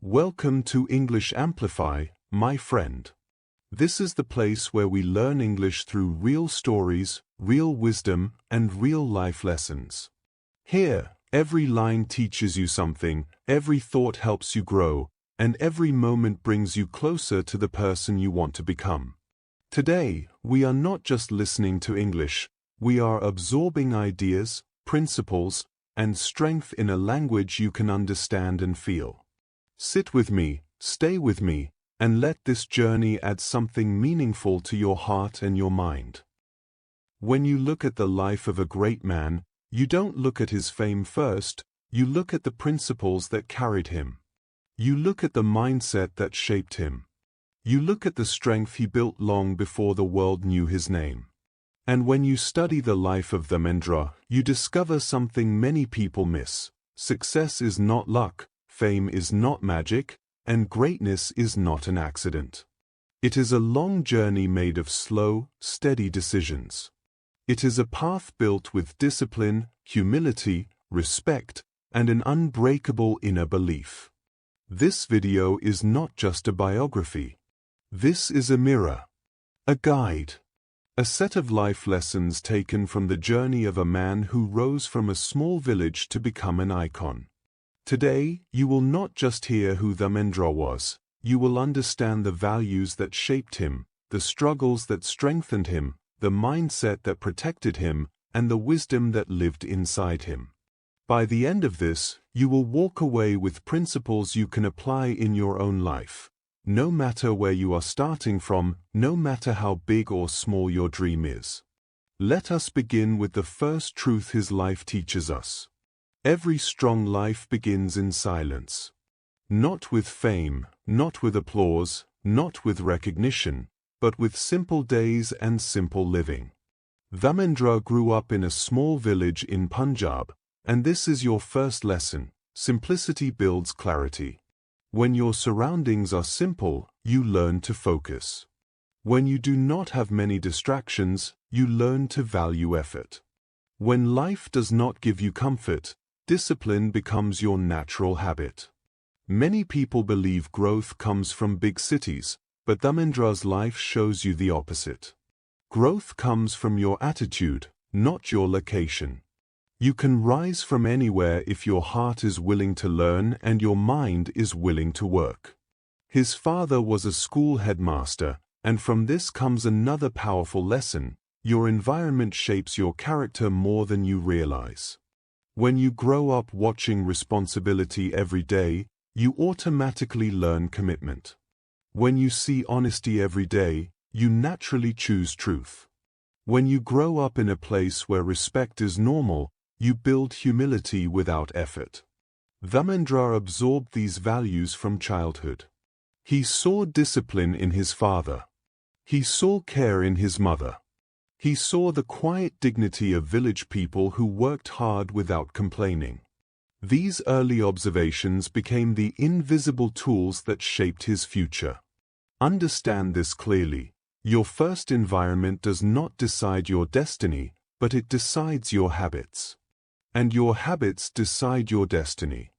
Welcome to English Amplify, my friend. This is the place where we learn English through real stories, real wisdom, and real life lessons. Here, every line teaches you something, every thought helps you grow, and every moment brings you closer to the person you want to become. Today, we are not just listening to English, we are absorbing ideas, principles, and strength in a language you can understand and feel. Sit with me, stay with me, and let this journey add something meaningful to your heart and your mind. When you look at the life of a great man, you don't look at his fame first, you look at the principles that carried him. You look at the mindset that shaped him. You look at the strength he built long before the world knew his name. And when you study the life of Dharmendra, you discover something many people miss. Success is not luck, fame is not magic, and greatness is not an accident. It is a long journey made of slow, steady decisions. It is a path built with discipline, humility, respect, and an unbreakable inner belief. This video is not just a biography. This is a mirror, a guide, a set of life lessons taken from the journey of a man who rose from a small village to become an icon. Today, you will not just hear who Dharmendra was, you will understand the values that shaped him, the struggles that strengthened him, the mindset that protected him, and the wisdom that lived inside him. By the end of this, you will walk away with principles you can apply in your own life. No matter where you are starting from, no matter how big or small your dream is. Let us begin with the first truth his life teaches us. Every strong life begins in silence. Not with fame, not with applause, not with recognition, but with simple days and simple living. Dharmendra grew up in a small village in Punjab, and this is your first lesson. Simplicity builds clarity. When your surroundings are simple, you learn to focus. When you do not have many distractions, you learn to value effort. When life does not give you comfort, discipline becomes your natural habit. Many people believe growth comes from big cities, but Dharmendra's life shows you the opposite. Growth comes from your attitude, not your location. You can rise from anywhere if your heart is willing to learn and your mind is willing to work. His father was a school headmaster, and from this comes another powerful lesson: your environment shapes your character more than you realize. When you grow up watching responsibility every day, you automatically learn commitment. When you see honesty every day, you naturally choose truth. When you grow up in a place where respect is normal, you build humility without effort. Dharmendra absorbed these values from childhood. He saw discipline in his father. He saw care in his mother. He saw the quiet dignity of village people who worked hard without complaining. These early observations became the invisible tools that shaped his future. Understand this clearly. Your first environment does not decide your destiny, but it decides your habits. And your habits decide your destiny.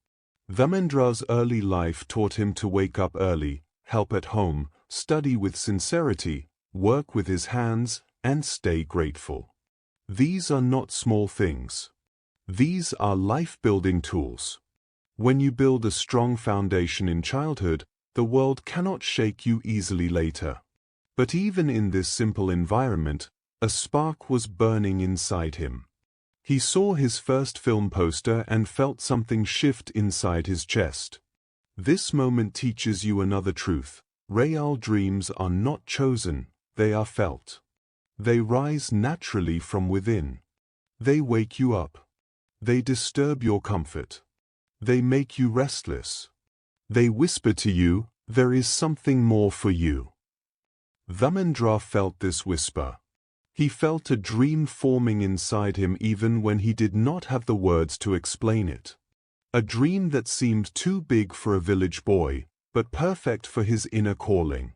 Dharmendra's early life taught him to wake up early, help at home, study with sincerity, work with his hands, and stay grateful. These are not small things. These are life-building tools. When you build a strong foundation in childhood, the world cannot shake you easily later. But even in this simple environment, a spark was burning inside him. He saw his first film poster and felt something shift inside his chest. This moment teaches you another truth: real dreams are not chosen, they are felt. They rise naturally from within. They wake you up. They disturb your comfort. They make you restless. They whisper to you, there is something more for you. Dharmendra felt this whisper. He felt a dream forming inside him even when he did not have the words to explain it. A dream that seemed too big for a village boy, but perfect for his inner calling.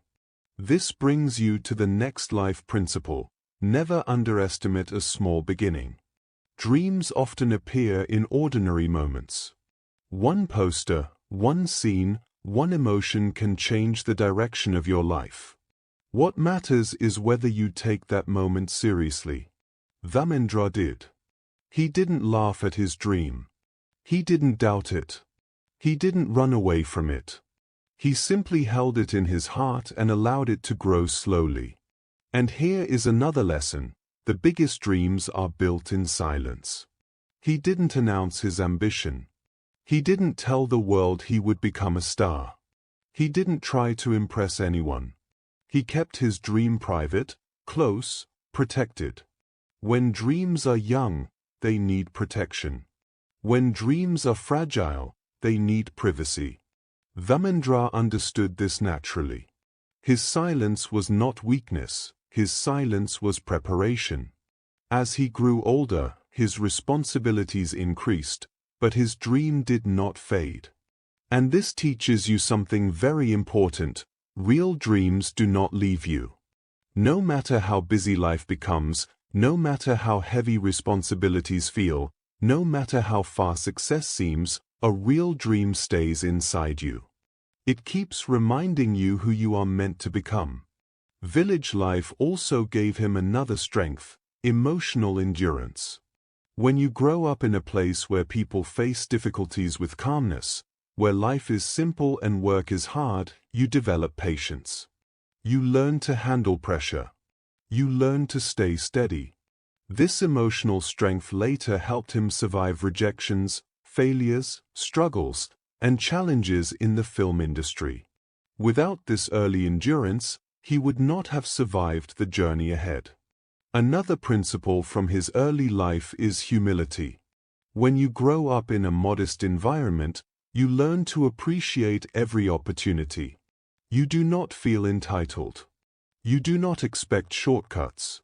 This brings you to the next life principle: never underestimate a small beginning. Dreams often appear in ordinary moments. One poster, one scene, One emotion can change the direction of your life. What matters is whether you take that moment seriously. Dharmendra did. He didn't laugh at his dream. He didn't doubt it. He didn't run away from it. He simply held it in his heart and allowed it to grow slowly. And here is another lesson: the biggest dreams are built in silence. He didn't announce his ambition. He didn't tell the world he would become a star. He didn't try to impress anyone. He kept his dream private, close, protected. When dreams are young, they need protection. When dreams are fragile, they need privacy. Dharmendra understood this naturally. His silence was not weakness, his silence was preparation. As he grew older, his responsibilities increased, but his dream did not fade. And this teaches you something very important: real dreams do not leave you. No matter how busy life becomes, no matter how heavy responsibilities feel, no matter how far success seems, a real dream stays inside you. It keeps reminding you who you are meant to become. Village life also gave him another strength: emotional endurance. When you grow up in a place where people face difficulties with calmness, where life is simple and work is hard, you develop patience. You learn to handle pressure. You learn to stay steady. This emotional strength later helped him survive rejections, failures, struggles, and challenges in the film industry. Without this early endurance, he would not have survived the journey ahead. Another principle from his early life is humility. When you grow up in a modest environment, you learn to appreciate every opportunity. You do not feel entitled. You do not expect shortcuts.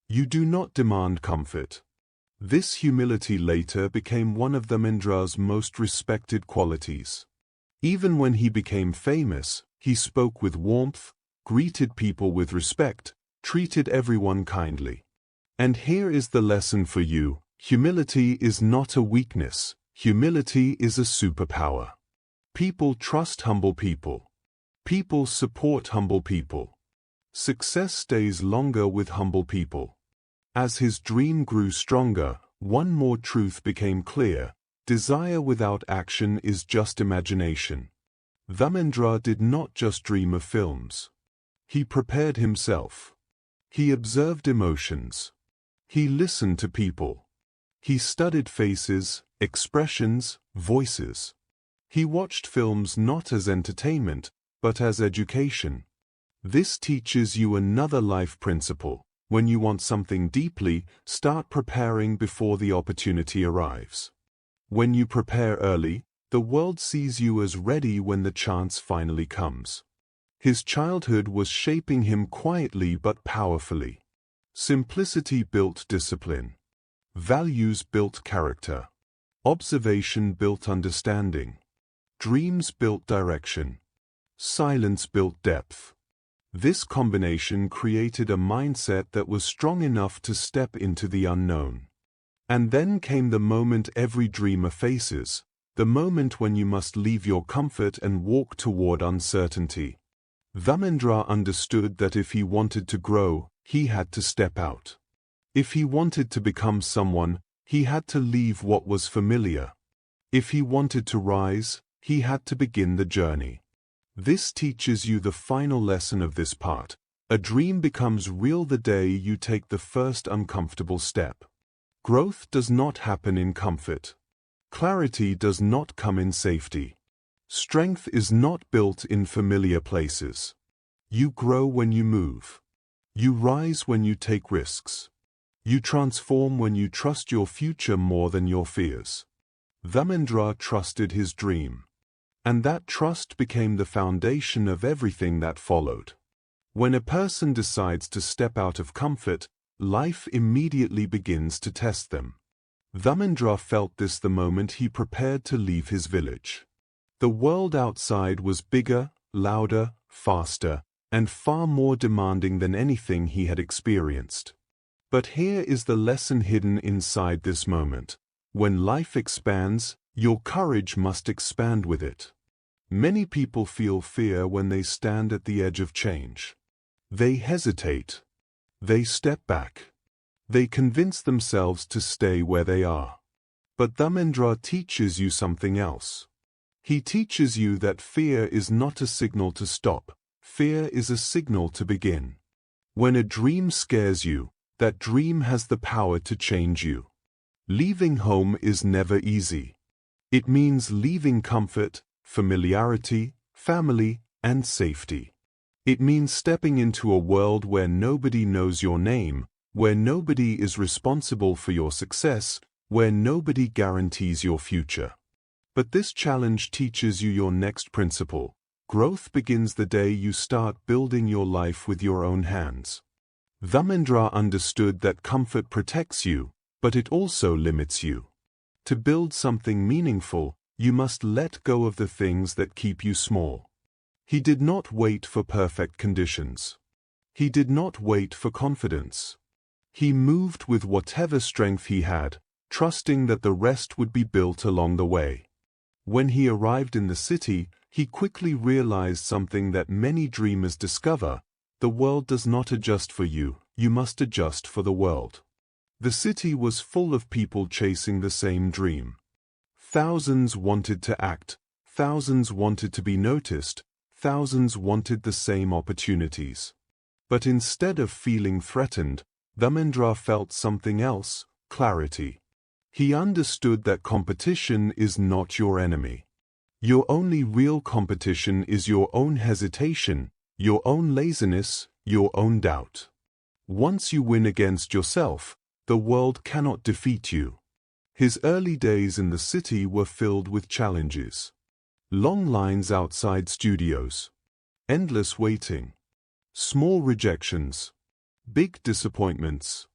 You do not demand comfort. This humility later became one of Dharmendra's most respected qualities. Even when he became famous, he spoke with warmth, greeted people with respect, treated everyone kindly. And here is the lesson for you: humility is not a weakness, humility is a superpower. People trust humble people. People support humble people. Success stays longer with humble people. As his dream grew stronger, one more truth became clear: desire without action is just imagination. Dharmendra did not just dream of films. He prepared himself. He observed emotions. He listened to people. He studied faces, expressions, voices. He watched films not as entertainment, but as education. This teaches you another life principle: when you want something deeply, start preparing before the opportunity arrives. When you prepare early, the world sees you as ready when the chance finally comes. His childhood was shaping him quietly but powerfully. Simplicity built discipline. Values built character. Observation built understanding. Dreams built direction. Silence built depth. This combination created a mindset that was strong enough to step into the unknown. And then came the moment every dreamer faces, the moment when you must leave your comfort and walk toward uncertainty. Dharmendra understood that if he wanted to grow, he had to step out. If he wanted to become someone, he had to leave what was familiar. If he wanted to rise, he had to begin the journey. This teaches you the final lesson of this part: a dream becomes real the day you take the first uncomfortable step. Growth does not happen in comfort. Clarity does not come in safety. Strength is not built in familiar places. You grow when you move. You rise when you take risks. You transform when you trust your future more than your fears. Dharmendra trusted his dream. And that trust became the foundation of everything that followed. When a person decides to step out of comfort, life immediately begins to test them. Dharmendra felt this the moment he prepared to leave his village. The world outside was bigger, louder, faster, and far more demanding than anything he had experienced. But here is the lesson hidden inside this moment: when life expands, your courage must expand with it. Many people feel fear when they stand at the edge of change. They hesitate. They step back. They convince themselves to stay where they are. But Dharmendra teaches you something else. He teaches you that fear is not a signal to stop. Fear is a signal to begin. When a dream scares you, that dream has the power to change you. Leaving home is never easy. It means leaving comfort, familiarity, family, and safety. It means stepping into a world where nobody knows your name, where nobody is responsible for your success, where nobody guarantees your future. But this challenge teaches you your next principle. Growth begins the day you start building your life with your own hands. Dharmendra understood that comfort protects you, but it also limits you. To build something meaningful, you must let go of the things that keep you small. He did not wait for perfect conditions. He did not wait for confidence. He moved with whatever strength he had, trusting that the rest would be built along the way. When he arrived in the city, he quickly realized something that many dreamers discover: the world does not adjust for you, you must adjust for the world. The city was full of people chasing the same dream. Thousands wanted to act, thousands wanted to be noticed, thousands wanted the same opportunities. But instead of feeling threatened, Dharmendra felt something else: clarity. He understood that competition is not your enemy. Your only real competition is your own hesitation, your own laziness, your own doubt. Once you win against yourself, the world cannot defeat you. His early days in the city were filled with challenges. Long lines outside studios. Endless waiting. Small rejections. Big disappointments.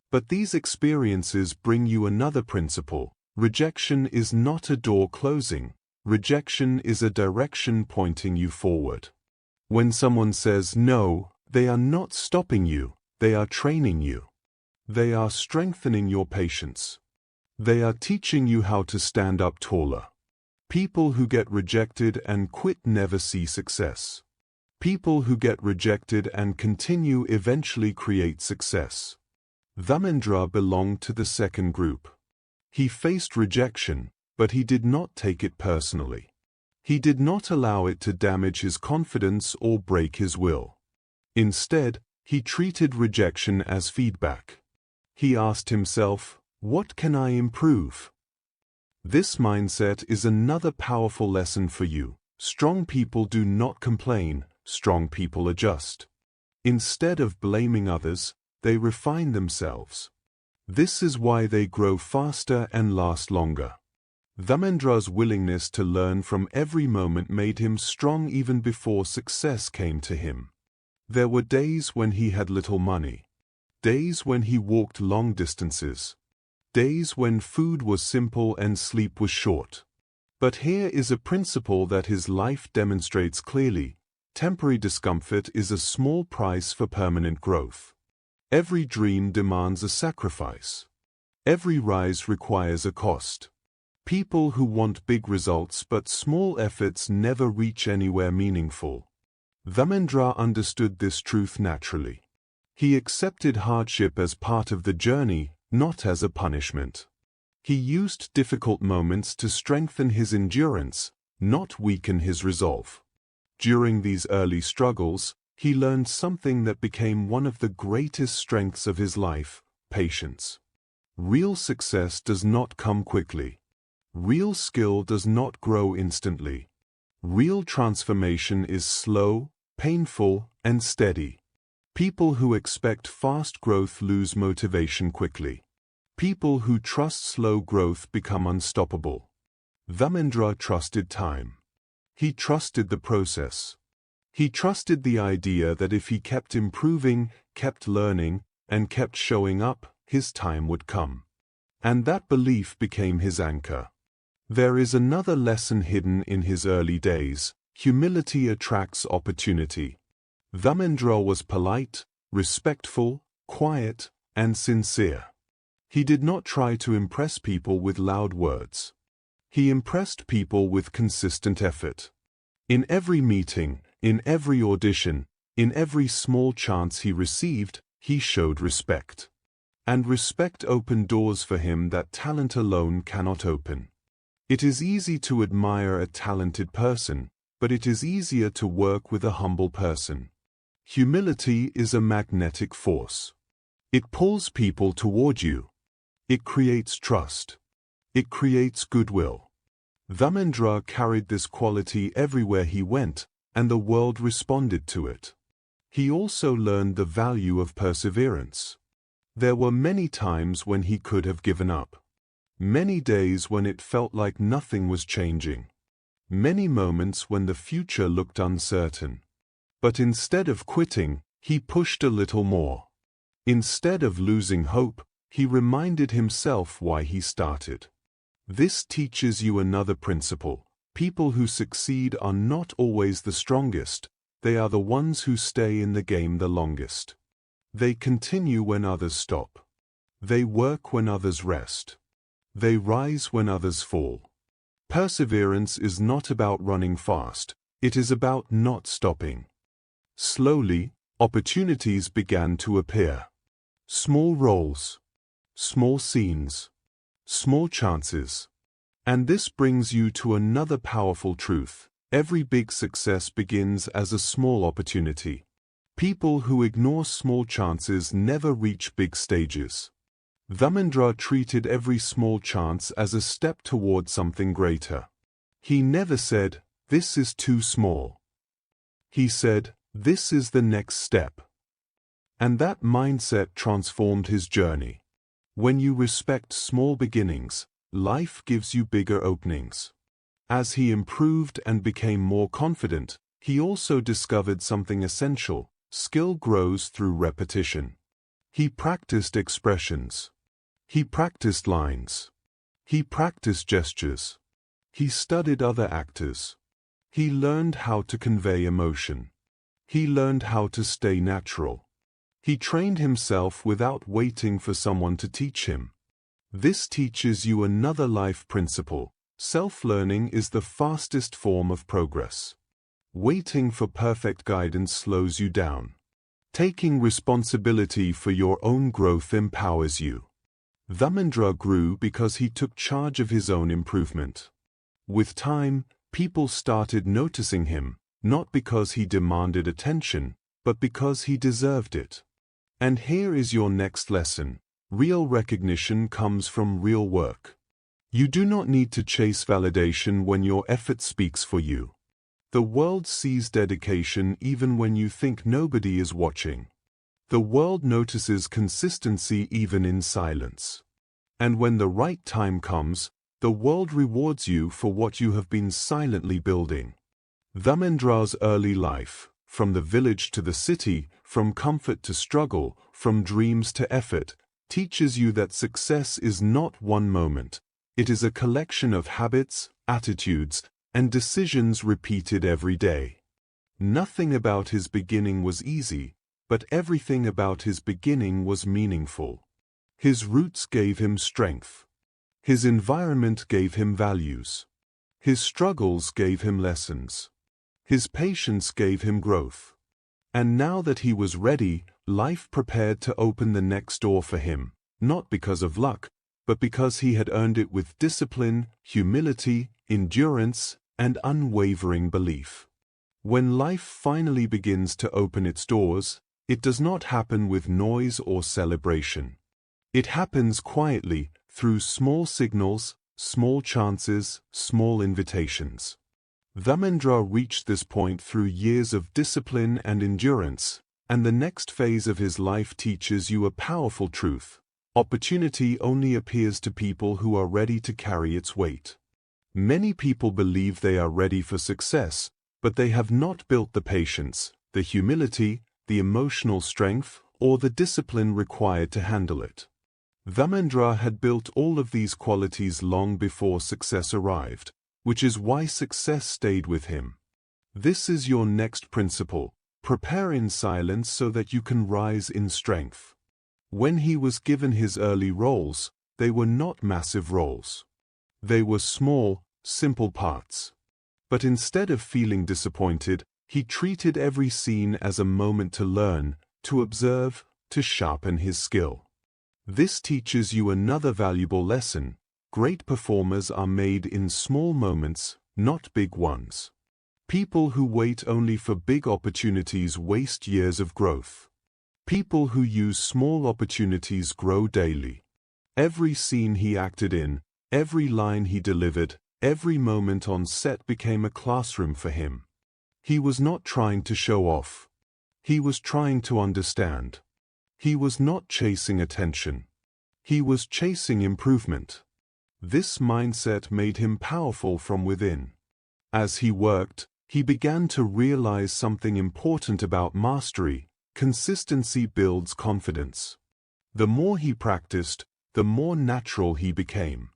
But these experiences bring you another principle. Rejection is not a door closing. Rejection is a direction pointing you forward. When someone says no, they are not stopping you, they are training you. They are strengthening your patience. They are teaching you how to stand up taller. People who get rejected and quit never see success. People who get rejected and continue eventually create success. Dharmendra belonged to the second group. He faced rejection, but he did not take it personally. He did not allow it to damage his confidence or break his will. Instead, he treated rejection as feedback. He asked himself, "What can I improve?" This mindset is another powerful lesson for you. Strong people do not complain, strong people adjust. Instead of blaming others, they refine themselves. This is why they grow faster and last longer. Dharmendra's willingness to learn from every moment made him strong even before success came to him. There were days when he had little money. Days when he walked long distances. Days when food was simple and sleep was short. But here is a principle that his life demonstrates clearly: temporary discomfort is a small price for permanent growth. Every dream demands a sacrifice. Every rise requires a cost. People who want big results but small efforts never reach anywhere meaningful. Dharmendra understood this truth naturally. He accepted hardship as part of the journey, not as a punishment. He used difficult moments to strengthen his endurance, not weaken his resolve. During these early struggles, he learned something that became one of the greatest strengths of his life: patience. Real success does not come quickly. Real skill does not grow instantly. Real transformation is slow, painful, and steady. People who expect fast growth lose motivation quickly. People who trust slow growth become unstoppable. Dharmendra trusted time. He trusted the process. He trusted the idea that if he kept improving, kept learning, and kept showing up, his time would come. And that belief became his anchor. There is another lesson hidden in his early days: humility attracts opportunity. Dharmendra was polite, respectful, quiet, and sincere. He did not try to impress people with loud words. He impressed people with consistent effort. In every meeting, in every audition, in every small chance he received, he showed respect. And respect opened doors for him that talent alone cannot open. It is easy to admire a talented person, but it is easier to work with a humble person. Humility is a magnetic force. It pulls people toward you. It creates trust. It creates goodwill. Dharmendra carried this quality everywhere he went, and the world responded to it. He also learned the value of perseverance. There were many times when he could have given up. Many days when it felt like nothing was changing. Many moments when the future looked uncertain. But instead of quitting, he pushed a little more. Instead of losing hope, he reminded himself why he started. This teaches you another principle. People who succeed are not always the strongest. They are the ones who stay in the game the longest. They continue when others stop. They work when others rest. They rise when others fall. Perseverance is not about running fast. It is about not stopping. Slowly, opportunities began to appear. Small roles, small scenes, small chances. And this brings you to another powerful truth. Every big success begins as a small opportunity. People who ignore small chances never reach big stages. Dharmendra treated every small chance as a step toward something greater. He never said, "This is too small." He said, "This is the next step." And that mindset transformed his journey. When you respect small beginnings, life gives you bigger openings. As he improved and became more confident, he also discovered something essential: skill grows through repetition. He practiced expressions. He practiced lines. He practiced gestures. He studied other actors. He learned how to convey emotion. He learned how to stay natural. He trained himself without waiting for someone to teach him. This teaches you another life principle. Self-learning is the fastest form of progress. Waiting for perfect guidance slows you down. Taking responsibility for your own growth empowers you. Dharmendra grew because he took charge of his own improvement. With time, people started noticing him, not because he demanded attention, but because he deserved it. And here is your next lesson. Real recognition comes from real work. You do not need to chase validation when your effort speaks for you. The world sees dedication even when you think nobody is watching. The world notices consistency even in silence. And when the right time comes, the world rewards you for what you have been silently building. Dharmendra's early life, from the village to the city, from comfort to struggle, from dreams to effort, teaches you that success is not one moment. It is a collection of habits, attitudes, and decisions repeated every day. Nothing about his beginning was easy, but everything about his beginning was meaningful. His roots gave him strength. His environment gave him values. His struggles gave him lessons. His patience gave him growth. And now that he was ready, life prepared to open the next door for him, not because of luck, but because he had earned it with discipline, humility, endurance, and unwavering belief. When life finally begins to open its doors, it does not happen with noise or celebration. It happens quietly, through small signals, small chances, small invitations. Dharmendra reached this point through years of discipline and endurance, and the next phase of his life teaches you a powerful truth. Opportunity only appears to people who are ready to carry its weight. Many people believe they are ready for success, but they have not built the patience, the humility, the emotional strength, or the discipline required to handle it. Dharmendra had built all of these qualities long before success arrived, which is why success stayed with him. This is your next principle. Prepare in silence so that you can rise in strength. When he was given his early roles, they were not massive roles. They were small, simple parts. But instead of feeling disappointed, he treated every scene as a moment to learn, to observe, to sharpen his skill. This teaches you another valuable lesson. Great performers are made in small moments, not big ones. People who wait only for big opportunities waste years of growth. People who use small opportunities grow daily. Every scene he acted in, every line he delivered, every moment on set became a classroom for him. He was not trying to show off. He was trying to understand. He was not chasing attention. He was chasing improvement. This mindset made him powerful from within. As he worked, he began to realize something important about mastery. Consistency builds confidence. The more he practiced, the more natural he became.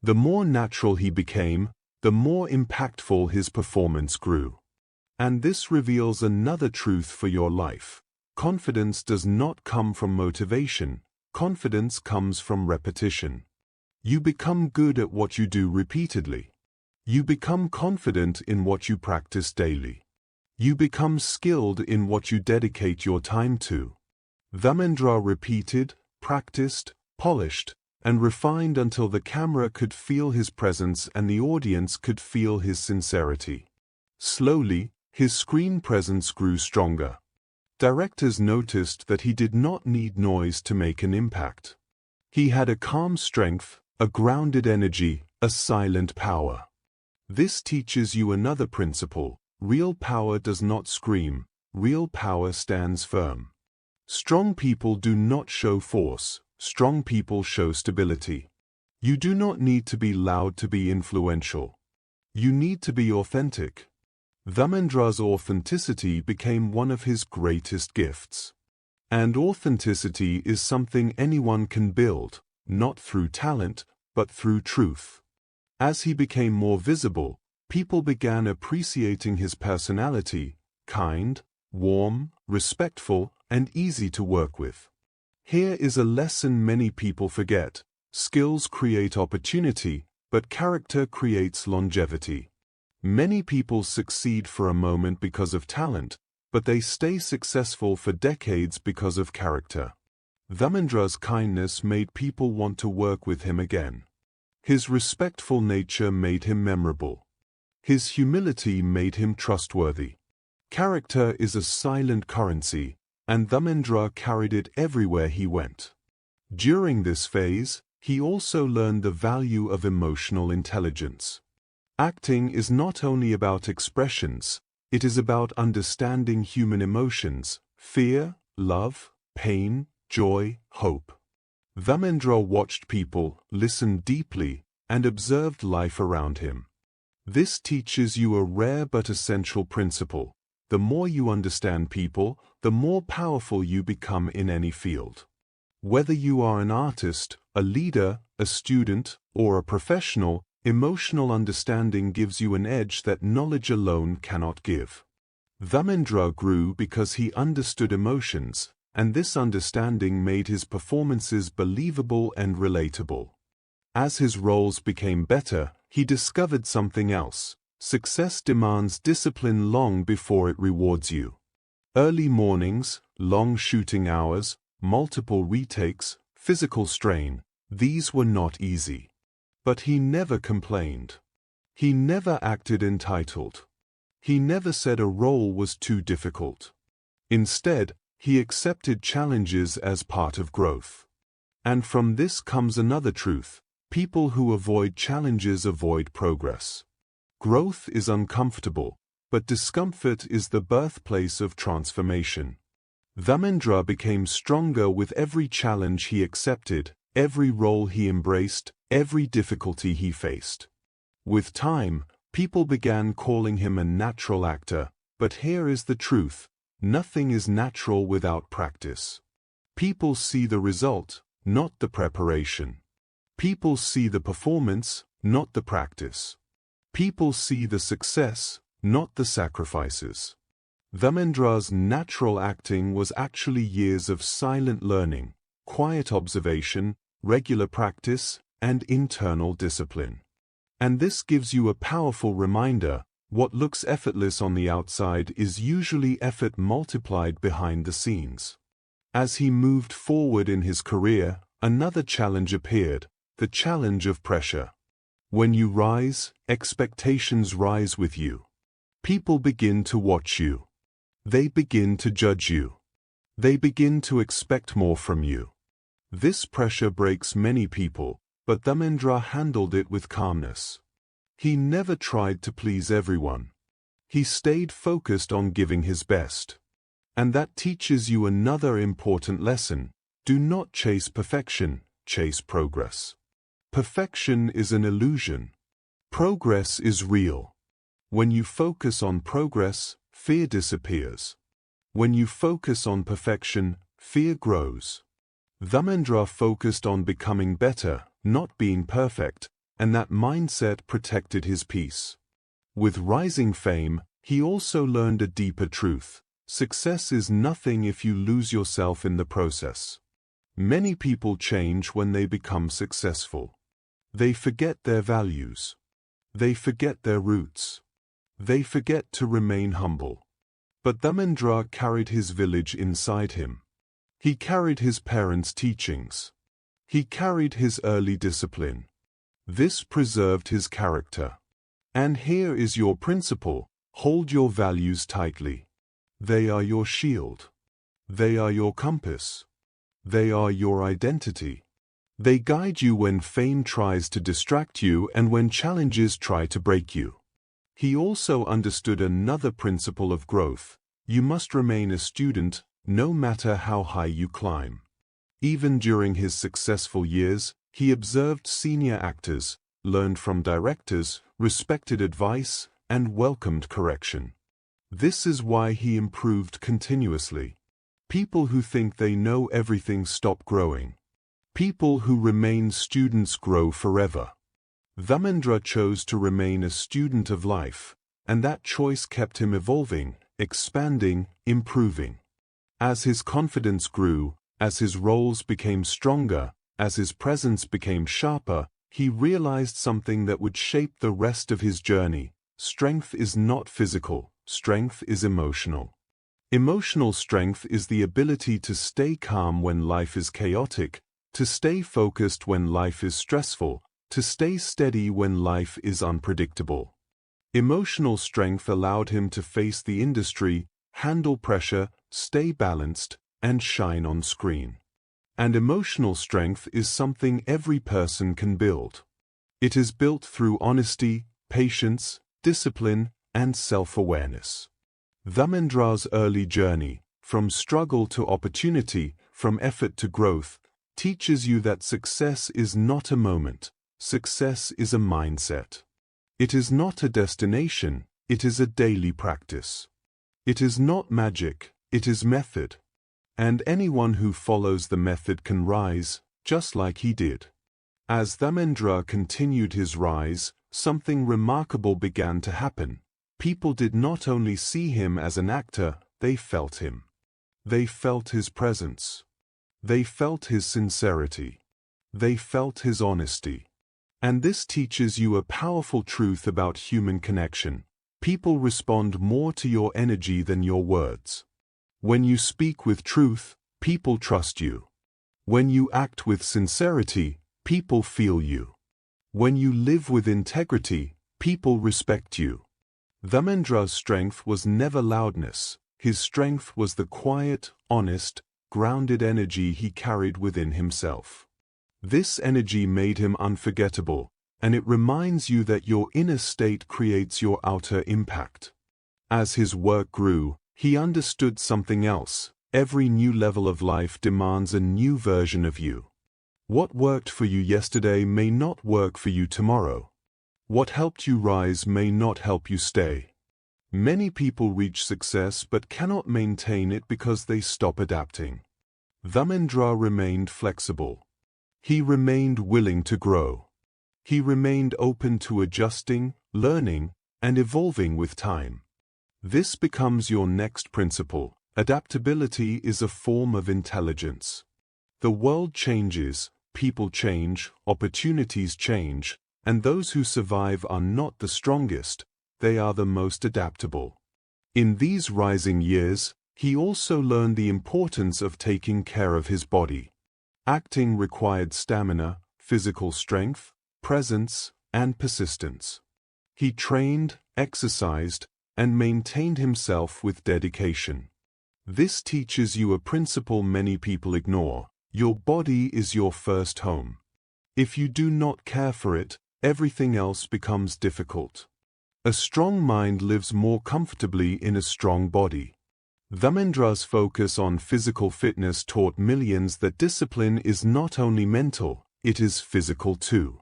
The more natural he became, the more impactful his performance grew. And this reveals another truth for your life. Confidence does not come from motivation. Confidence comes from repetition. You become good at what you do repeatedly. You become confident in what you practice daily. You become skilled in what you dedicate your time to. Dharmendra repeated, practiced, polished, and refined until the camera could feel his presence and the audience could feel his sincerity. Slowly, his screen presence grew stronger. Directors noticed that he did not need noise to make an impact. He had a calm strength, a grounded energy, a silent power. This teaches you another principle. Real power does not scream. Real power stands firm. Strong people do not show force. Strong people show stability. You do not need to be loud to be influential. You need to be authentic. Dharmendra's authenticity became one of his greatest gifts. And authenticity is something anyone can build, not through talent, but through truth. As he became more visible, people began appreciating his personality, kind, warm, respectful, and easy to work with. Here is a lesson many people forget. Skills create opportunity, but character creates longevity. Many people succeed for a moment because of talent, but they stay successful for decades because of character. Dharmendra's kindness made people want to work with him again. His respectful nature made him memorable. His humility made him trustworthy. Character is a silent currency, and Dharmendra carried it everywhere he went. During this phase, he also learned the value of emotional intelligence. Acting is not only about expressions, it is about understanding human emotions, fear, love, pain, joy, hope. Dharmendra watched people, listened deeply, and observed life around him. This teaches you a rare but essential principle. The more you understand people, the more powerful you become in any field. Whether you are an artist, a leader, a student, or a professional, emotional understanding gives you an edge that knowledge alone cannot give. Dharmendra grew because he understood emotions, and this understanding made his performances believable and relatable. As his roles became better, he discovered something else. Success demands discipline long before it rewards you. Early mornings, long shooting hours, multiple retakes, physical strain, these were not easy. But he never complained. He never acted entitled. He never said a role was too difficult. Instead, he accepted challenges as part of growth. And from this comes another truth. People who avoid challenges avoid progress. Growth is uncomfortable, but discomfort is the birthplace of transformation. Dharmendra became stronger with every challenge he accepted, every role he embraced, every difficulty he faced. With time, people began calling him a natural actor, but here is the truth. Nothing is natural without practice. People see the result, not the preparation. People see the performance, not the practice. People see the success, not the sacrifices. Dharmendra's natural acting was actually years of silent learning, quiet observation, regular practice, and internal discipline. And this gives you a powerful reminder. What looks effortless on the outside is usually effort multiplied behind the scenes. As he moved forward in his career, another challenge appeared, the challenge of pressure. When you rise, expectations rise with you. People begin to watch you. They begin to judge you. They begin to expect more from you. This pressure breaks many people, but Dharmendra handled it with calmness. He never tried to please everyone. He stayed focused on giving his best. And that teaches you another important lesson. Do not chase perfection, chase progress. Perfection is an illusion. Progress is real. When you focus on progress, fear disappears. When you focus on perfection, fear grows. Dharmendra focused on becoming better, not being perfect, and that mindset protected his peace. With rising fame, he also learned a deeper truth. Success is nothing if you lose yourself in the process. Many people change when they become successful. They forget their values. They forget their roots. They forget to remain humble. But Dharmendra carried his village inside him. He carried his parents' teachings. He carried his early discipline. This preserved his character. And here is your principle: hold your values tightly. They are your shield. They are your compass. They are your identity. They guide you when fame tries to distract you and when challenges try to break you. He also understood another principle of growth. You must remain a student, no matter how high you climb. Even during his successful years, he observed senior actors, learned from directors, respected advice, and welcomed correction. This is why he improved continuously. People who think they know everything stop growing. People who remain students grow forever. Dharmendra chose to remain a student of life, and that choice kept him evolving, expanding, improving. As his confidence grew, as his roles became stronger, as his presence became sharper, he realized something that would shape the rest of his journey. Strength is not physical, strength is emotional. Emotional strength is the ability to stay calm when life is chaotic, to stay focused when life is stressful, to stay steady when life is unpredictable. Emotional strength allowed him to face the industry, handle pressure, stay balanced, and shine on screen. And emotional strength is something every person can build. It is built through honesty, patience, discipline, and self-awareness. Dharmendra's early journey, from struggle to opportunity, from effort to growth, teaches you that success is not a moment. Success is a mindset. It is not a destination, it is a daily practice. It is not magic, it is method. And anyone who follows the method can rise, just like he did. As Dharmendra continued his rise, something remarkable began to happen. People did not only see him as an actor, they felt him. They felt his presence. They felt his sincerity. They felt his honesty. And this teaches you a powerful truth about human connection. People respond more to your energy than your words. When you speak with truth, people trust you. When you act with sincerity, people feel you. When you live with integrity, people respect you. Dharmendra's strength was never loudness. His strength was the quiet, honest, grounded energy he carried within himself. This energy made him unforgettable, and it reminds you that your inner state creates your outer impact. As his work grew, he understood something else. Every new level of life demands a new version of you. What worked for you yesterday may not work for you tomorrow. What helped you rise may not help you stay. Many people reach success but cannot maintain it because they stop adapting. Dharmendra remained flexible. He remained willing to grow. He remained open to adjusting, learning, and evolving with time. This becomes your next principle. Adaptability is a form of intelligence. The world changes, people change, opportunities change, and those who survive are not the strongest, they are the most adaptable. In these rising years, he also learned the importance of taking care of his body. Acting required stamina, physical strength, presence, and persistence. He trained, exercised, and maintained himself with dedication. This teaches you a principle many people ignore: your body is your first home. If you do not care for it, everything else becomes difficult. A strong mind lives more comfortably in a strong body. Dharmendra's focus on physical fitness taught millions that discipline is not only mental, it is physical too.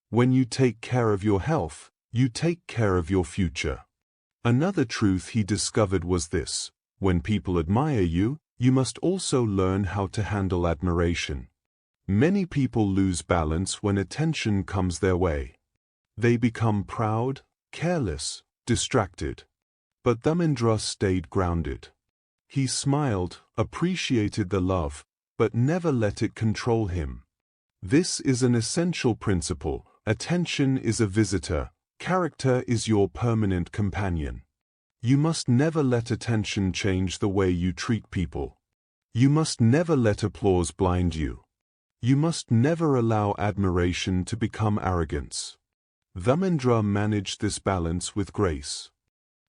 When you take care of your health, you take care of your future. Another truth he discovered was this: when people admire you, you must also learn how to handle admiration. Many people lose balance when attention comes their way. They become proud, careless, distracted. But Dharmendra stayed grounded. He smiled, appreciated the love, but never let it control him. This is an essential principle: attention is a visitor, character is your permanent companion. You must never let attention change the way you treat people. You must never let applause blind you. You must never allow admiration to become arrogance. Dharmendra managed this balance with grace.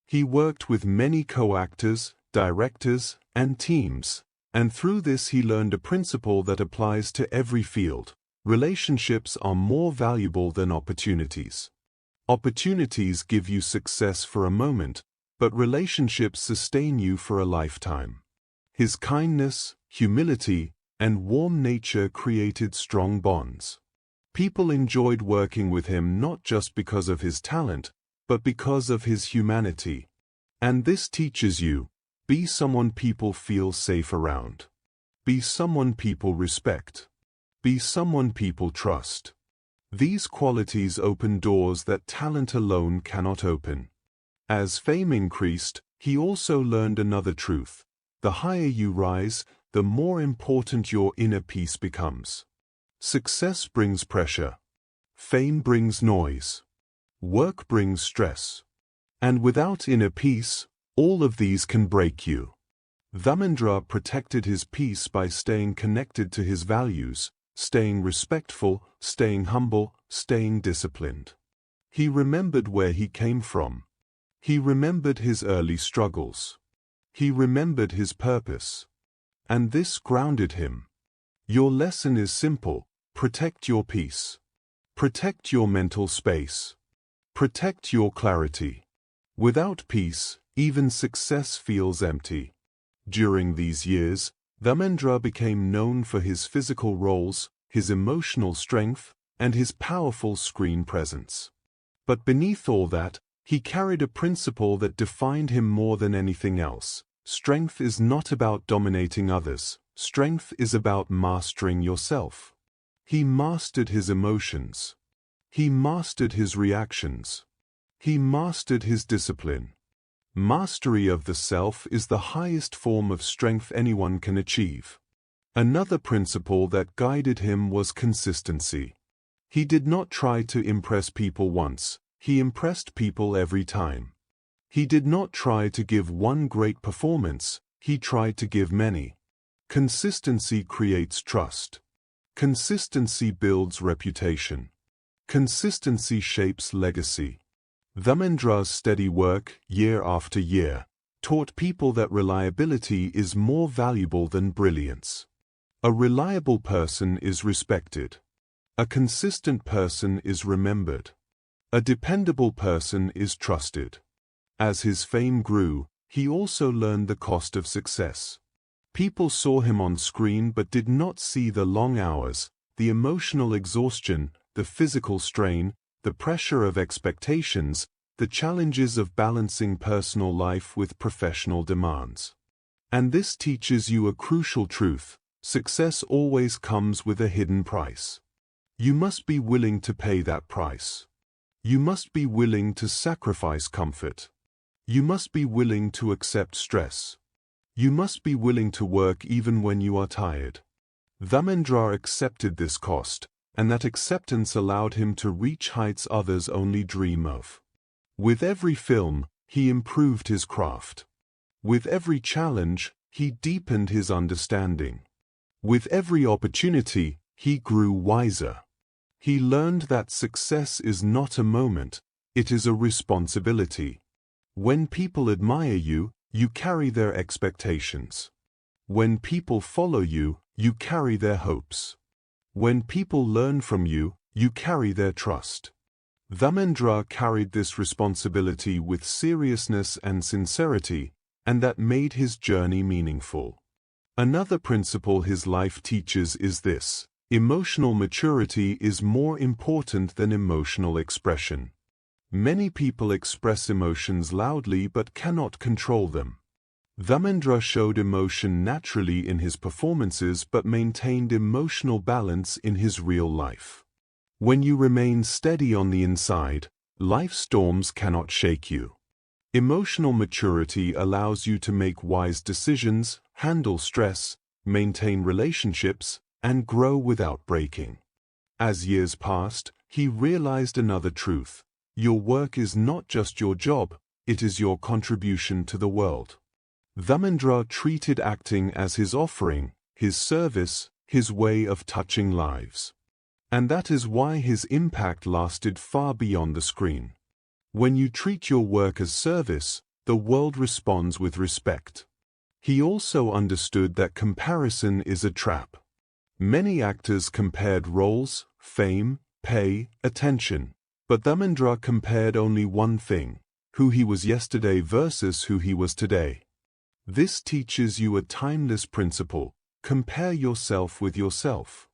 He worked with many co-actors, directors, and teams, and through this he learned a principle that applies to every field: relationships are more valuable than opportunities. Opportunities give you success for a moment, but relationships sustain you for a lifetime. His kindness, humility, and warm nature created strong bonds. People enjoyed working with him not just because of his talent, but because of his humanity. And this teaches you: be someone people feel safe around. Be someone people respect. Be someone people trust. These qualities open doors that talent alone cannot open. As fame increased, he also learned another truth: the higher you rise, the more important your inner peace becomes. Success brings pressure. Fame brings noise. Work brings stress. And without inner peace, all of these can break you. Dharmendra protected his peace by staying connected to his values, staying respectful, staying humble, staying disciplined. He remembered where he came from. He remembered his early struggles. He remembered his purpose. And this grounded him. Your lesson is simple: protect your peace. Protect your mental space. Protect your clarity. Without peace, even success feels empty. During these years, Dharmendra became known for his physical roles, his emotional strength, and his powerful screen presence. But beneath all that, he carried a principle that defined him more than anything else: strength is not about dominating others, strength is about mastering yourself. He mastered his emotions. He mastered his reactions. He mastered his discipline. Mastery of the self is the highest form of strength anyone can achieve. Another principle that guided him was consistency. He did not try to impress people once, he impressed people every time. He did not try to give one great performance, he tried to give many. Consistency creates trust. Consistency builds reputation. Consistency shapes legacy. Dharmendra's steady work, year after year, taught people that reliability is more valuable than brilliance. A reliable person is respected. A consistent person is remembered. A dependable person is trusted. As his fame grew, he also learned the cost of success. People saw him on screen but did not see the long hours, the emotional exhaustion, the physical strain, the pressure of expectations, the challenges of balancing personal life with professional demands. And this teaches you a crucial truth: success always comes with a hidden price. You must be willing to pay that price. You must be willing to sacrifice comfort. You must be willing to accept stress. You must be willing to work even when you are tired. Dharmendra accepted this cost, and that acceptance allowed him to reach heights others only dream of. With every film, he improved his craft. With every challenge, he deepened his understanding. With every opportunity, he grew wiser. He learned that success is not a moment, it is a responsibility. When people admire you, you carry their expectations. When people follow you, you carry their hopes. When people learn from you, you carry their trust. Dharmendra carried this responsibility with seriousness and sincerity, and that made his journey meaningful. Another principle his life teaches is this: emotional maturity is more important than emotional expression. Many people express emotions loudly but cannot control them. Dharmendra showed emotion naturally in his performances but maintained emotional balance in his real life. When you remain steady on the inside, life's storms cannot shake you. Emotional maturity allows you to make wise decisions, handle stress, maintain relationships, and grow without breaking. As years passed, he realized another truth: your work is not just your job, it is your contribution to the world. Dharmendra treated acting as his offering, his service, his way of touching lives. And that is why his impact lasted far beyond the screen. When you treat your work as service, the world responds with respect. He also understood that comparison is a trap. Many actors compared roles, fame, pay, attention. But Dharmendra compared only one thing: who he was yesterday versus who he was today. This teaches you a timeless principle: compare yourself with yourself.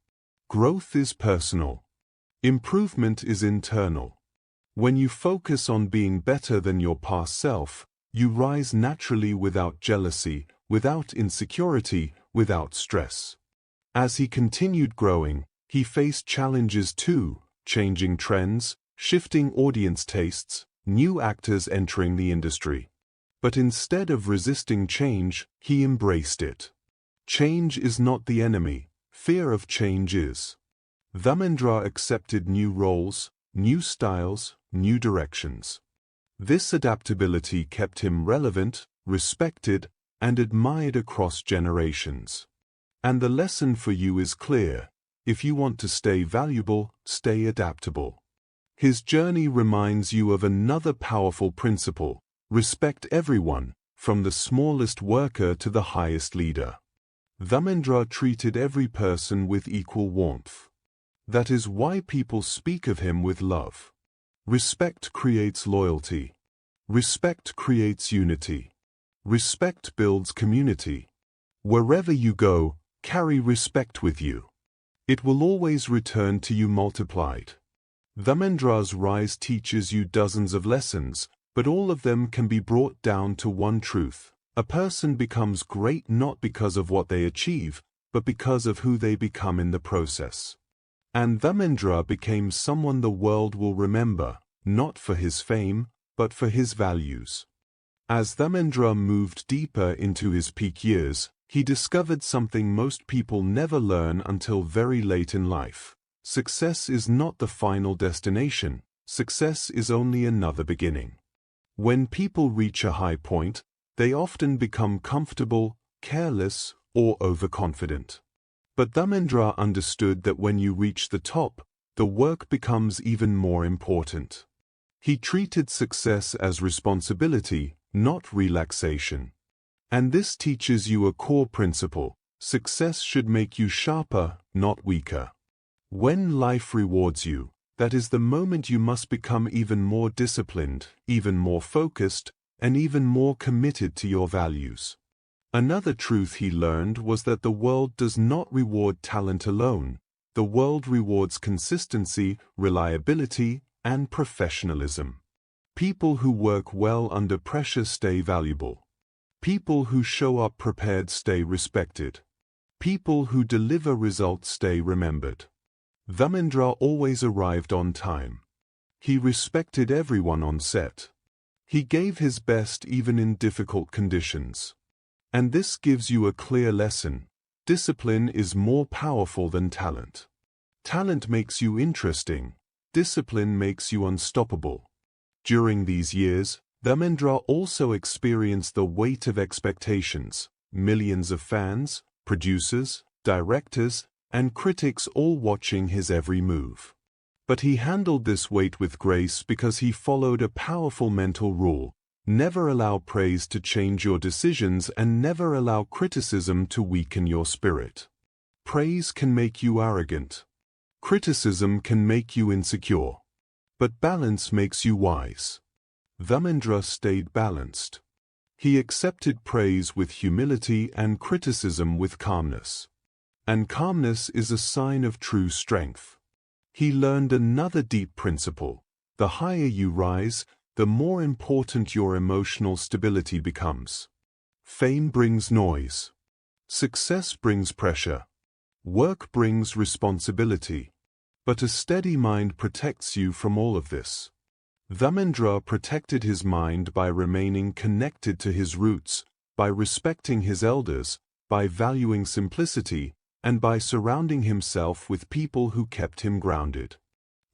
Growth is personal. Improvement is internal. When you focus on being better than your past self, you rise naturally without jealousy, without insecurity, without stress. As he continued growing, he faced challenges too: changing trends, shifting audience tastes, new actors entering the industry. But instead of resisting change, he embraced it. Change is not the enemy, fear of change is. Dharmendra accepted new roles, new styles, new directions. This adaptability kept him relevant, respected, and admired across generations. And the lesson for you is clear: if you want to stay valuable, stay adaptable. His journey reminds you of another powerful principle: respect everyone, from the smallest worker to the highest leader. Dharmendra treated every person with equal warmth. That is why people speak of him with love. Respect creates loyalty. Respect creates unity. Respect builds community. Wherever you go, carry respect with you. It will always return to you multiplied. Dharmendra's rise teaches you dozens of lessons, but all of them can be brought down to one truth: a person becomes great not because of what they achieve, but because of who they become in the process. And Dharmendra became someone the world will remember, not for his fame, but for his values. As Dharmendra moved deeper into his peak years, he discovered something most people never learn until very late in life. Success is not the final destination. Success is only another beginning. When people reach a high point, they often become comfortable, careless, or overconfident. But Dharmendra understood that when you reach the top, the work becomes even more important. He treated success as responsibility, not relaxation. And this teaches you a core principle: success should make you sharper, not weaker. When life rewards you, that is the moment you must become even more disciplined, even more focused, and even more committed to your values. Another truth he learned was that the world does not reward talent alone. The world rewards consistency, reliability, and professionalism. People who work well under pressure stay valuable. People who show up prepared stay respected. People who deliver results stay remembered. Dharmendra always arrived on time. He respected everyone on set. He gave his best even in difficult conditions. And this gives you a clear lesson: discipline is more powerful than talent. Talent makes you interesting. Discipline makes you unstoppable. During these years, Dharmendra also experienced the weight of expectations, millions of fans, producers, directors, and critics all watching his every move. But he handled this weight with grace because he followed a powerful mental rule: never allow praise to change your decisions and never allow criticism to weaken your spirit. Praise can make you arrogant. Criticism can make you insecure. But balance makes you wise. Dharmendra stayed balanced. He accepted praise with humility and criticism with calmness. And calmness is a sign of true strength. He learned another deep principle: the higher you rise, the more important your emotional stability becomes. Fame brings noise. Success brings pressure. Work brings responsibility. But a steady mind protects you from all of this. Dharmendra protected his mind by remaining connected to his roots, by respecting his elders, by valuing simplicity, and by surrounding himself with people who kept him grounded.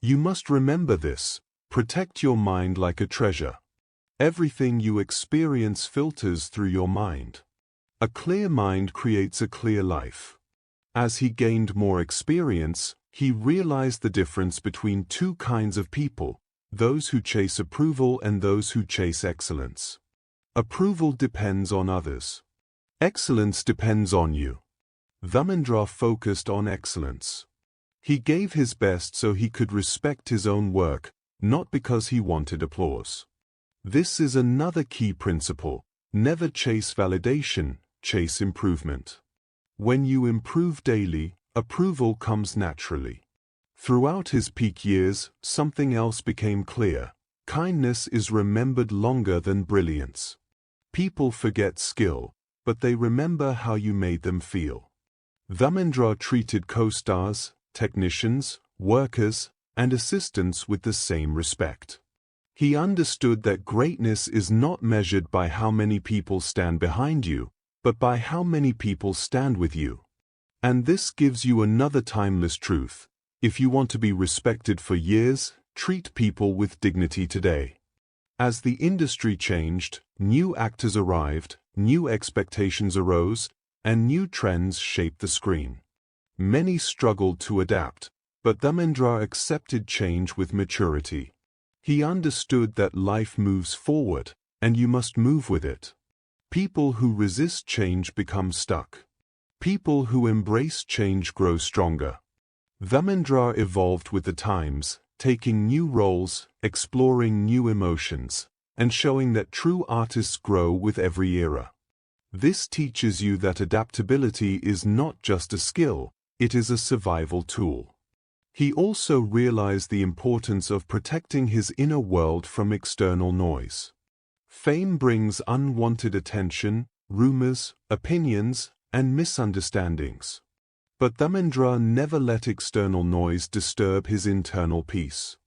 You must remember this: protect your mind like a treasure. Everything you experience filters through your mind. A clear mind creates a clear life. As he gained more experience, he realized the difference between two kinds of people: those who chase approval and those who chase excellence. Approval depends on others. Excellence depends on you. Dharmendra focused on excellence. He gave his best so he could respect his own work, not because he wanted applause. This is another key principle: never chase validation, chase improvement. When you improve daily, approval comes naturally. Throughout his peak years, something else became clear: kindness is remembered longer than brilliance. People forget skill, but they remember how you made them feel. Dharmendra treated co-stars, technicians, workers, and assistants with the same respect. He understood that greatness is not measured by how many people stand behind you, but by how many people stand with you. And this gives you another timeless truth: if you want to be respected for years, treat people with dignity today. As the industry changed, new actors arrived, new expectations arose, and new trends shaped the screen. Many struggled to adapt, but Dharmendra accepted change with maturity. He understood that life moves forward, and you must move with it. People who resist change become stuck. People who embrace change grow stronger. Dharmendra evolved with the times, taking new roles, exploring new emotions, and showing that true artists grow with every era. This teaches you that adaptability is not just a skill, it is a survival tool. He also realized the importance of protecting his inner world from external noise. Fame brings unwanted attention, rumors, opinions, and misunderstandings. But Dharmendra never let external noise disturb his internal peace.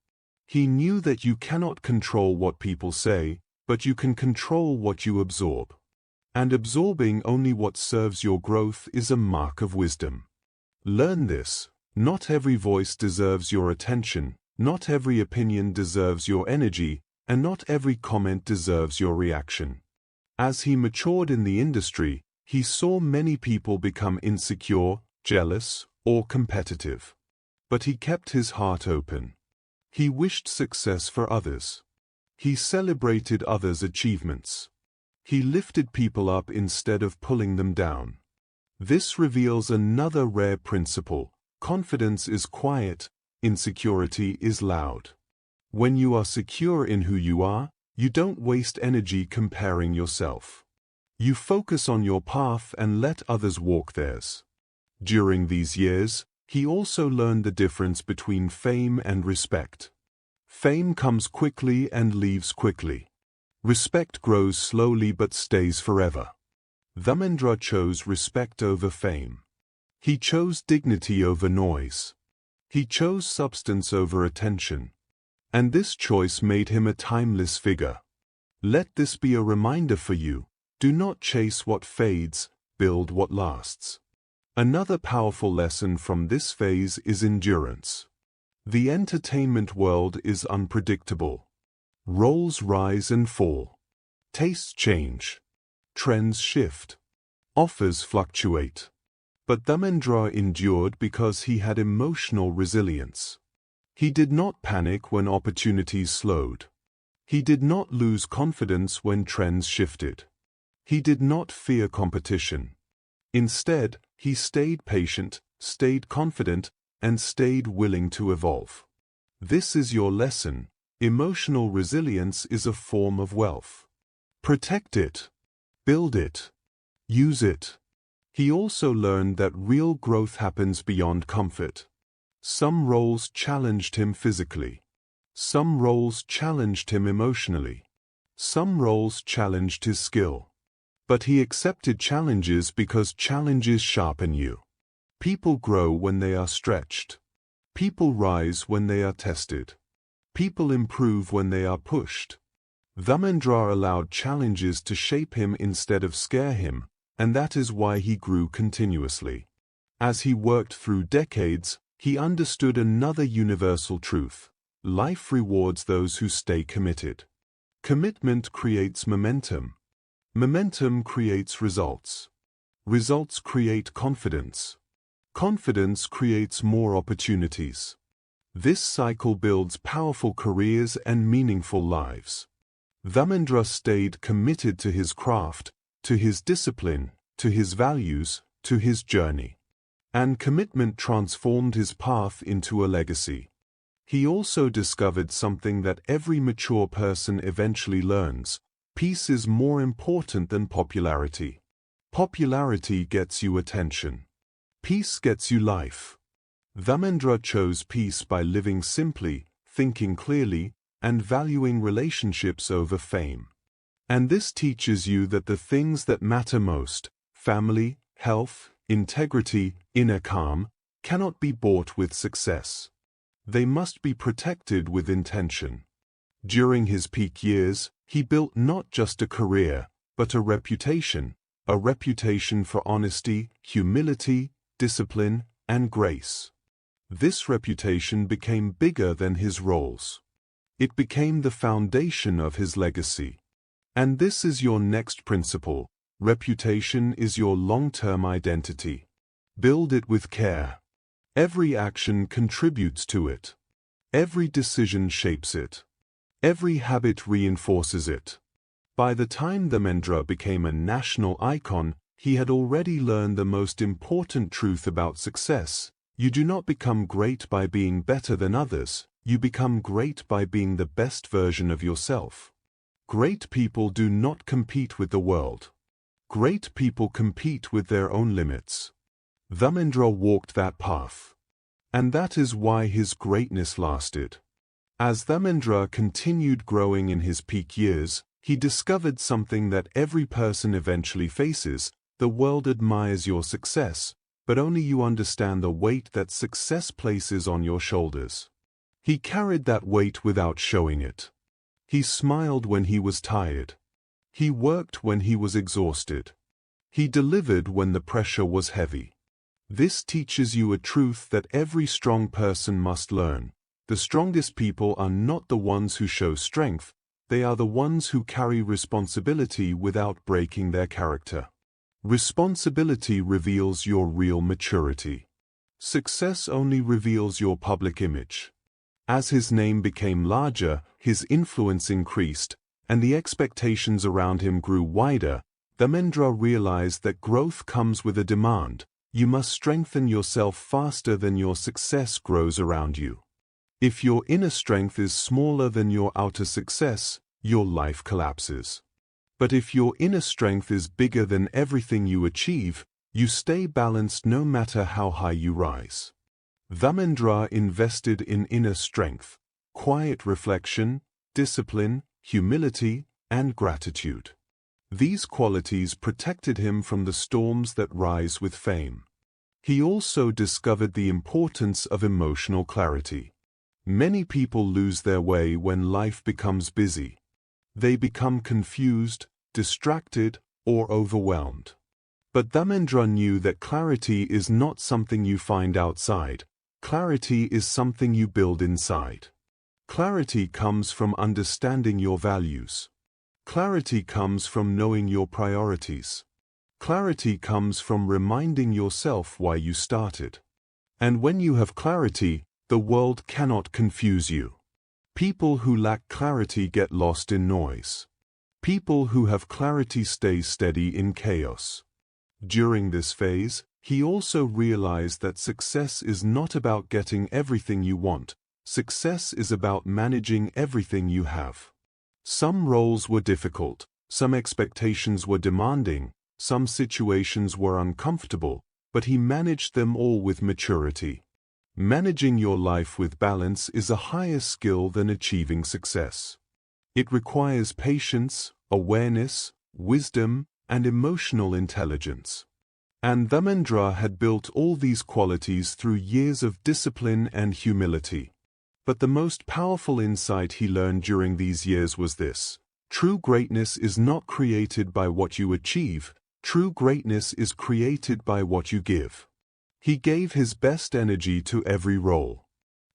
He knew that you cannot control what people say, but you can control what you absorb. And absorbing only what serves your growth is a mark of wisdom. Learn this: not every voice deserves your attention, not every opinion deserves your energy, and not every comment deserves your reaction. As he matured in the industry, he saw many people become insecure, jealous, or competitive. But he kept his heart open. He wished success for others. He celebrated others' achievements. He lifted people up instead of pulling them down. This reveals another rare principle: confidence is quiet, insecurity is loud. When you are secure in who you are, you don't waste energy comparing yourself. You focus on your path and let others walk theirs. During these years, he also learned the difference between fame and respect. Fame comes quickly and leaves quickly. Respect grows slowly but stays forever. Dharmendra chose respect over fame. He chose dignity over noise. He chose substance over attention. And this choice made him a timeless figure. Let this be a reminder for you: do not chase what fades, build what lasts. Another powerful lesson from this phase is endurance. The entertainment world is unpredictable. Roles rise and fall. Tastes change. Trends shift. Offers fluctuate. But Dharmendra endured because he had emotional resilience. He did not panic when opportunities slowed. He did not lose confidence when trends shifted. He did not fear competition. Instead, he stayed patient, stayed confident, and stayed willing to evolve. This is your lesson. Emotional resilience is a form of wealth. Protect it. Build it. Use it. He also learned that real growth happens beyond comfort. Some roles challenged him physically. Some roles challenged him emotionally. Some roles challenged his skill. But he accepted challenges because challenges sharpen you. People grow when they are stretched. People rise when they are tested. People improve when they are pushed. Dharmendra allowed challenges to shape him instead of scare him, and that is why he grew continuously. As he worked through decades, he understood another universal truth. Life rewards those who stay committed. Commitment creates momentum. Momentum creates results. Results create confidence. Confidence creates more opportunities. This cycle builds powerful careers and meaningful lives. Dharmendra stayed committed to his craft, to his discipline, to his values, to his journey. And commitment transformed his path into a legacy. He also discovered something that every mature person eventually learns: peace is more important than popularity. Popularity gets you attention. Peace gets you life. Dharmendra chose peace by living simply, thinking clearly, and valuing relationships over fame. And this teaches you that the things that matter most, family, health, integrity, inner calm, cannot be bought with success. They must be protected with intention. During his peak years, he built not just a career, but a reputation for honesty, humility, discipline, and grace. This reputation became bigger than his roles. It became the foundation of his legacy. And this is your next principle: reputation is your long-term identity. Build it with care. Every action contributes to it. Every decision shapes it. Every habit reinforces it. By the time Dharmendra became a national icon, he had already learned the most important truth about success: you do not become great by being better than others, you become great by being the best version of yourself. Great people do not compete with the world. Great people compete with their own limits. Dharmendra walked that path. And that is why his greatness lasted. As Dharmendra continued growing in his peak years, he discovered something that every person eventually faces: the world admires your success, but only you understand the weight that success places on your shoulders. He carried that weight without showing it. He smiled when he was tired. He worked when he was exhausted. He delivered when the pressure was heavy. This teaches you a truth that every strong person must learn: the strongest people are not the ones who show strength, they are the ones who carry responsibility without breaking their character. Responsibility reveals your real maturity. Success only reveals your public image. As his name became larger, his influence increased, and the expectations around him grew wider, Dharmendra realized that growth comes with a demand: you must strengthen yourself faster than your success grows around you. If your inner strength is smaller than your outer success, your life collapses. But if your inner strength is bigger than everything you achieve, you stay balanced no matter how high you rise. Dharmendra invested in inner strength, quiet reflection, discipline, humility, and gratitude. These qualities protected him from the storms that rise with fame. He also discovered the importance of emotional clarity. Many people lose their way when life becomes busy. They become confused, distracted, or overwhelmed. But Dharmendra knew that clarity is not something you find outside. Clarity is something you build inside. Clarity comes from understanding your values. Clarity comes from knowing your priorities. Clarity comes from reminding yourself why you started. And when you have clarity, the world cannot confuse you. People who lack clarity get lost in noise. People who have clarity stay steady in chaos. During this phase, he also realized that success is not about getting everything you want. Success is about managing everything you have. Some roles were difficult, some expectations were demanding, some situations were uncomfortable, but he managed them all with maturity. Managing your life with balance is a higher skill than achieving success. It requires patience, awareness, wisdom, and emotional intelligence. And Dharmendra had built all these qualities through years of discipline and humility. But the most powerful insight he learned during these years was this: true greatness is not created by what you achieve, true greatness is created by what you give. He gave his best energy to every role.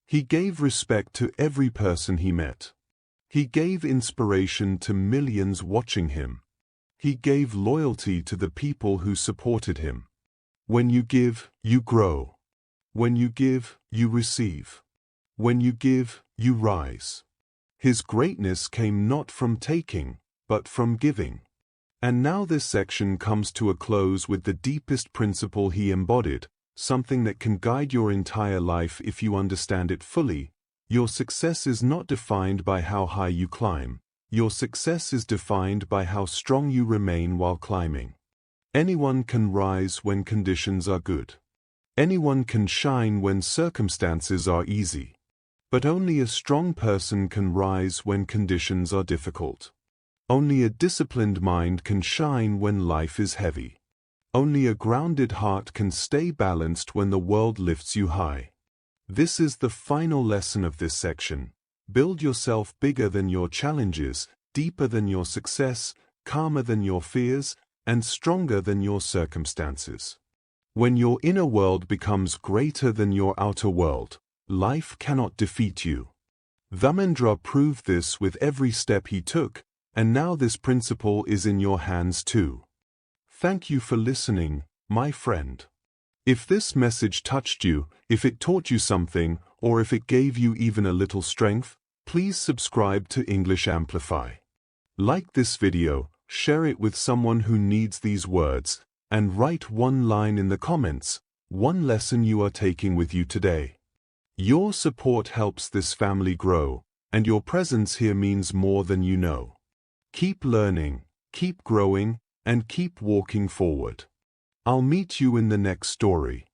He gave respect to every person he met. He gave inspiration to millions watching him. He gave loyalty to the people who supported him. When you give, you grow. When you give, you receive. When you give, you rise. His greatness came not from taking, but from giving. And now this section comes to a close with the deepest principle he embodied, something that can guide your entire life if you understand it fully. Your success is not defined by how high you climb. Your success is defined by how strong you remain while climbing. Anyone can rise when conditions are good. Anyone can shine when circumstances are easy. But only a strong person can rise when conditions are difficult. Only a disciplined mind can shine when life is heavy. Only a grounded heart can stay balanced when the world lifts you high. This is the final lesson of this section. Build yourself bigger than your challenges, deeper than your success, calmer than your fears, and stronger than your circumstances. When your inner world becomes greater than your outer world, life cannot defeat you. Dharmendra proved this with every step he took, and now this principle is in your hands too. Thank you for listening, my friend. If this message touched you, if it taught you something, or if it gave you even a little strength, please subscribe to English Amplify. Like this video, share it with someone who needs these words, and write one line in the comments, one lesson you are taking with you today. Your support helps this family grow, and your presence here means more than you know. Keep learning, keep growing, and keep walking forward. I'll meet you in the next story.